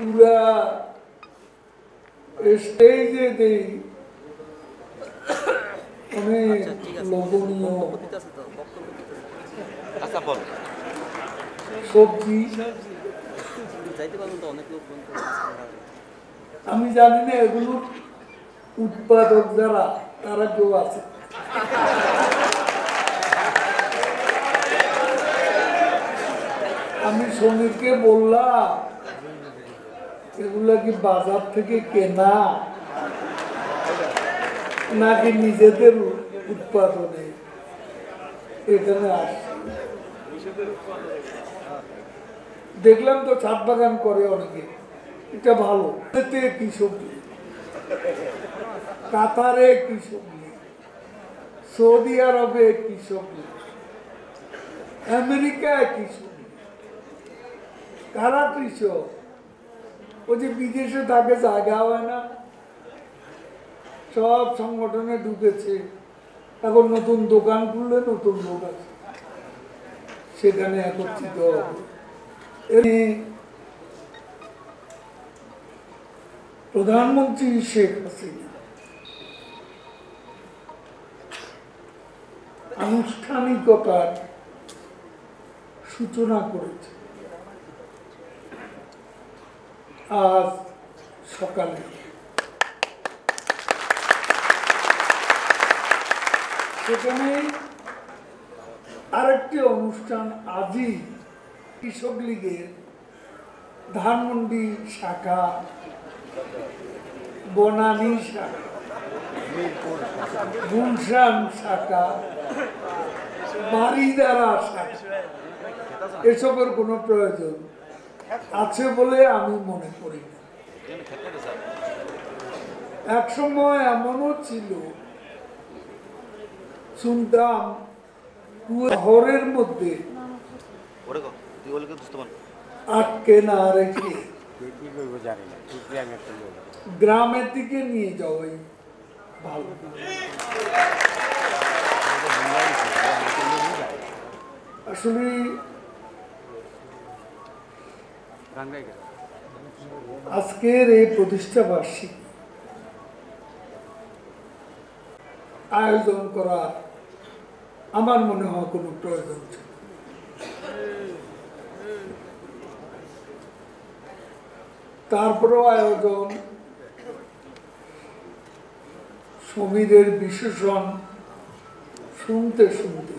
পুরা স্টেজে দেই অনেক লোভনীয় সবজি। আমি জানি না এগুলোর উৎপাদক যারা তারা কেউ আছে। আমি সমীরকে বললাম এগুলা কি বাজার থেকে কেনা নাকি নিজেদের উৎপাদনে এখানে আসছে। দেখলাম তো ছাদ বাগান করে অনেকে, এটা ভালো। কি সবজি, কাতারে কি সবজি, সৌদি আরবে কি সবজি, আমেরিকায় কি সবজি। কারা কৃষক? ওই যে বিদেশে থাকে, জায়গা হয় না, সব সংগঠনে ঢুকেছে। এখন নতুন দোকান খুললে নতুন লোক আছে, সেখানে একত্রিত হবে। প্রধানমন্ত্রী শেখ হাসিনা আনুষ্ঠানিকতার সূচনা করেছে আজ সকালে। সেখানে আরেকটি অনুষ্ঠান আজই কৃষক লীগের ধানমন্ডি শাখা, বনানী শাখা, গুলশান শাখা, বাড়িদারা শাখা, এসবের কোনো প্রয়োজন আছে বলে আমি মনে করি না। এক সময় এমনও ছিল, শুনতাম শহরের মধ্যে আটকে না রেখে গ্রামের দিকে নিয়ে যাওয়াই ভালো। আসলে আজকের এই প্রতিষ্ঠা বার্ষিকী আয়োজন করার আমার মনে হয় কোনো প্রয়োজন ছিল। তারপরেও আয়োজন, সমীরের বিশেষণ শুনতে শুনতে